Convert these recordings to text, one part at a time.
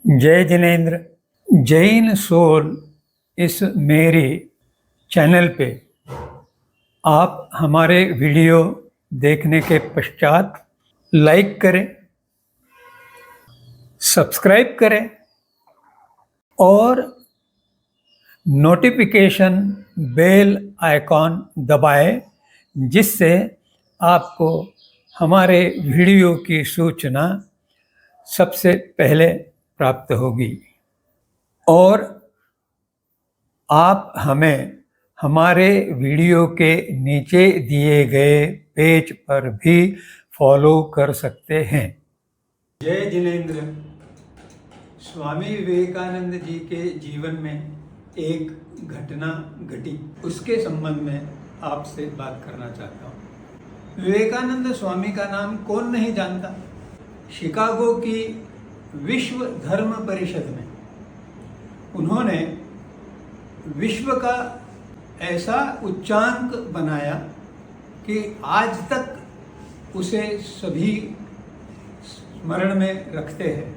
जय जिनेन्द्र। जैन सोल इस मेरे चैनल पे आप हमारे वीडियो देखने के पश्चात लाइक करें, सब्सक्राइब करें और नोटिफिकेशन बेल आइकॉन दबाएं, जिससे आपको हमारे वीडियो की सूचना सबसे पहले प्राप्त होगी। और आप हमें हमारे वीडियो के नीचे दिए गए पेज पर भी फॉलो कर सकते हैं। जय जिनेन्द्र। स्वामी विवेकानंद जी के जीवन में एक घटना घटी, उसके संबंध में आपसे बात करना चाहता हूँ। विवेकानंद स्वामी का नाम कौन नहीं जानता। शिकागो की विश्व धर्म परिषद में उन्होंने विश्व का ऐसा उच्चांक बनाया कि आज तक उसे सभी स्मरण में रखते हैं।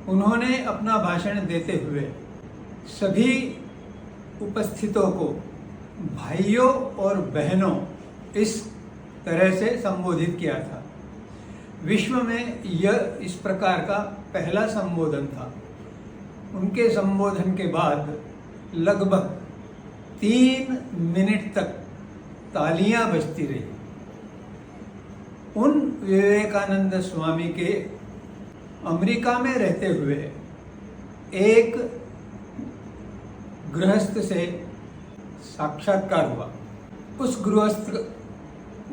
उन्होंने अपना भाषण देते हुए सभी उपस्थितों को भाइयों और बहनों इस तरह से संबोधित किया था। विश्व में यह इस प्रकार का पहला संबोधन था। उनके संबोधन के बाद लगभग 3 मिनट तक तालियां बजती रही। उन विवेकानंद स्वामी के अमेरिका में रहते हुए एक गृहस्थ से साक्षात्कार हुआ। उस गृहस्थ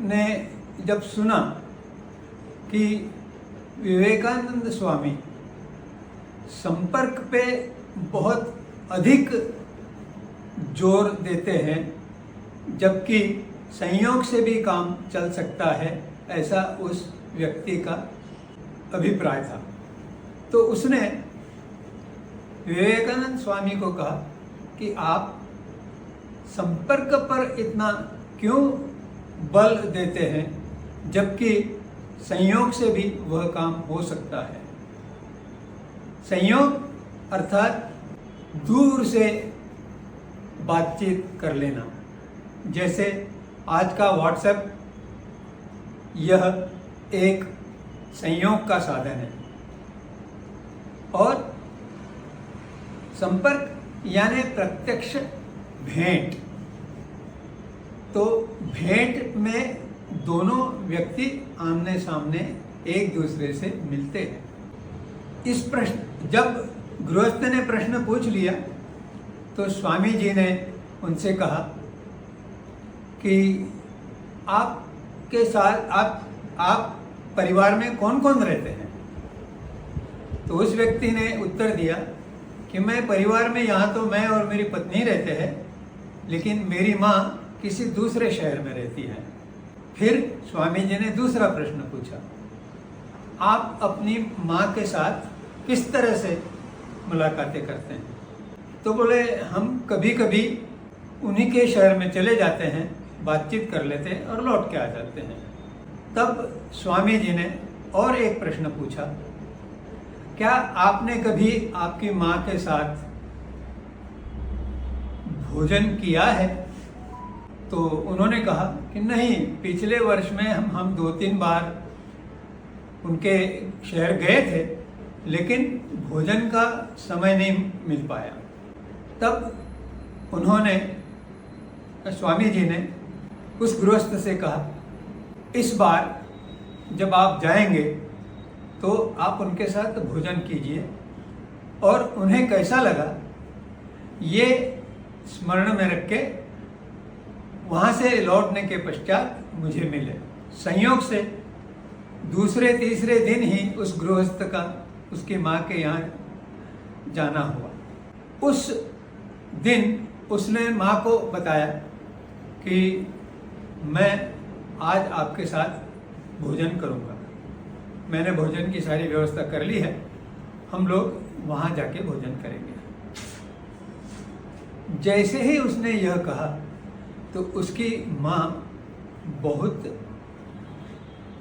ने जब सुना कि विवेकानंद स्वामी संपर्क पे बहुत अधिक जोर देते हैं, जबकि संयोग से भी काम चल सकता है, ऐसा उस व्यक्ति का अभिप्राय था, तो उसने विवेकानंद स्वामी को कहा कि आप संपर्क पर इतना क्यों बल देते हैं, जबकि संयोग से भी वह काम हो सकता है। संयोग अर्थात दूर से बातचीत कर लेना, जैसे आज का व्हाट्सएप, यह एक संयोग का साधन है। और संपर्क यानी प्रत्यक्ष भेंट, तो भेंट में दोनों व्यक्ति आमने सामने एक दूसरे से मिलते हैं। इस प्रश्न जब गृहस्थ ने प्रश्न पूछ लिया तो स्वामी जी ने उनसे कहा कि आपके साथ आप परिवार में कौन कौन रहते हैं। तो उस व्यक्ति ने उत्तर दिया कि मैं परिवार में यहाँ तो मैं और मेरी पत्नी रहते हैं, लेकिन मेरी माँ किसी दूसरे शहर में रहती है। फिर स्वामी जी ने दूसरा प्रश्न पूछा, आप अपनी माँ के साथ किस तरह से मुलाकातें करते हैं। तो बोले, हम कभी कभी उन्हीं के शहर में चले जाते हैं, बातचीत कर लेते हैं और लौट के आ जाते हैं। तब स्वामी जी ने और एक प्रश्न पूछा, क्या आपने कभी आपकी माँ के साथ भोजन किया है। तो उन्होंने कहा कि नहीं, पिछले वर्ष में हम 2-3 बार उनके शहर गए थे, लेकिन भोजन का समय नहीं मिल पाया। तब उन्होंने, स्वामी जी ने उस गृहस्थ से कहा, इस बार जब आप जाएंगे तो आप उनके साथ भोजन कीजिए और उन्हें कैसा लगा ये स्मरण में रख के वहाँ से लौटने के पश्चात मुझे मिले। संयोग से दूसरे तीसरे दिन ही उस गृहस्थ का उसकी माँ के यहाँ जाना हुआ। उस दिन उसने माँ को बताया कि मैं आज आपके साथ भोजन करूँगा, मैंने भोजन की सारी व्यवस्था कर ली है, हम लोग वहाँ जाके भोजन करेंगे। जैसे ही उसने यह कहा तो उसकी माँ बहुत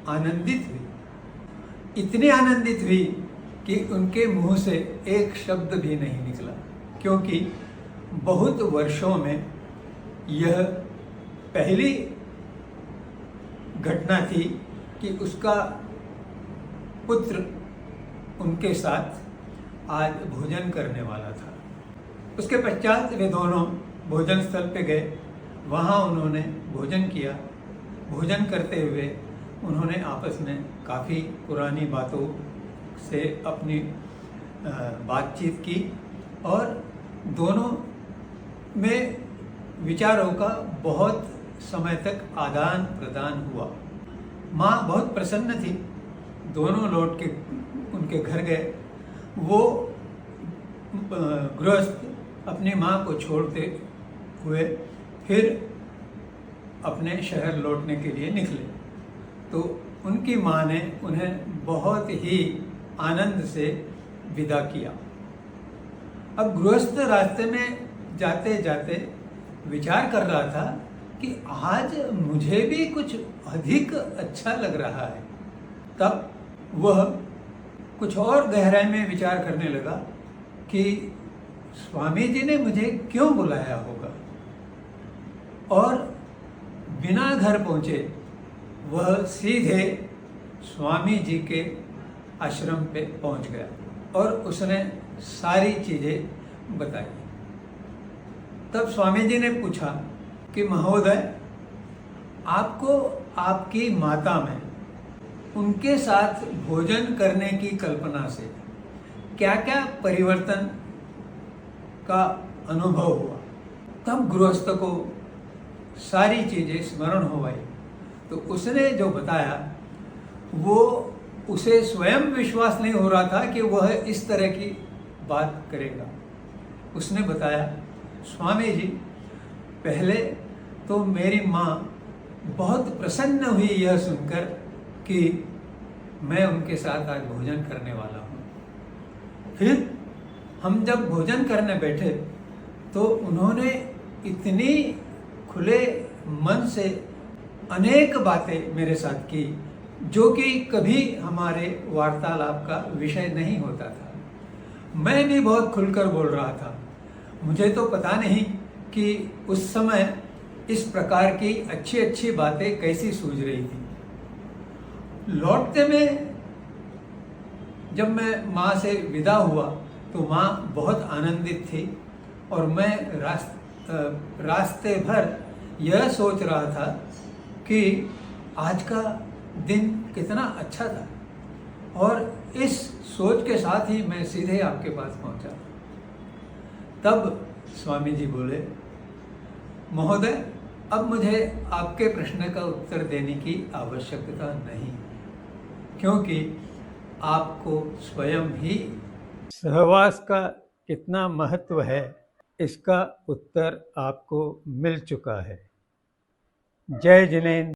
आनंदित हुई, इतनी आनंदित हुई कि उनके मुंह से एक शब्द भी नहीं निकला, क्योंकि बहुत वर्षों में यह पहली घटना थी कि उसका पुत्र उनके साथ आज भोजन करने वाला था। उसके पश्चात वे दोनों भोजन स्थल पे गए, वहाँ उन्होंने भोजन किया। भोजन करते हुए उन्होंने आपस में काफ़ी पुरानी बातों से अपनी बातचीत की और दोनों में विचारों का बहुत समय तक आदान प्रदान हुआ। माँ बहुत प्रसन्न थी। दोनों लौट के उनके घर गए। वो गृहस्थ अपनी माँ को छोड़ते हुए फिर अपने शहर लौटने के लिए निकले, तो उनकी माँ ने उन्हें बहुत ही आनंद से विदा किया। अब गृहस्थ रास्ते में जाते जाते विचार कर रहा था कि आज मुझे भी कुछ अधिक अच्छा लग रहा है। तब वह कुछ और गहराई में विचार करने लगा कि स्वामी जी ने मुझे क्यों बुलाया होगा, और बिना घर पहुँचे वह सीधे स्वामी जी के आश्रम पे पहुँच गया और उसने सारी चीज़ें बताई। तब स्वामी जी ने पूछा कि महोदय, आपको आपकी माता में उनके साथ भोजन करने की कल्पना से क्या क्या परिवर्तन का अनुभव हुआ। तब गृहस्थ को सारी चीज़ें स्मरण हो गई। तो उसने जो बताया वो उसे स्वयं विश्वास नहीं हो रहा था कि वह इस तरह की बात करेगा। उसने बताया, स्वामी जी, पहले तो मेरी माँ बहुत प्रसन्न हुई यह सुनकर कि मैं उनके साथ आज भोजन करने वाला हूँ। फिर हम जब भोजन करने बैठे तो उन्होंने इतनी खुले मन से अनेक बातें मेरे साथ की जो कि कभी हमारे वार्तालाप का विषय नहीं होता था। मैं भी बहुत खुलकर बोल रहा था। मुझे तो पता नहीं कि उस समय इस प्रकार की अच्छी अच्छी बातें कैसी सूझ रही थी। लौटते में जब मैं माँ से विदा हुआ तो माँ बहुत आनंदित थी और मैं रास्ते भर यह सोच रहा था कि आज का दिन कितना अच्छा था, और इस सोच के साथ ही मैं सीधे आपके पास पहुंचा। तब स्वामी जी बोले, महोदय, अब मुझे आपके प्रश्न का उत्तर देने की आवश्यकता नहीं, क्योंकि आपको स्वयं ही सहवास का कितना महत्व है इसका उत्तर आपको मिल चुका है। जय जिनेंद्र।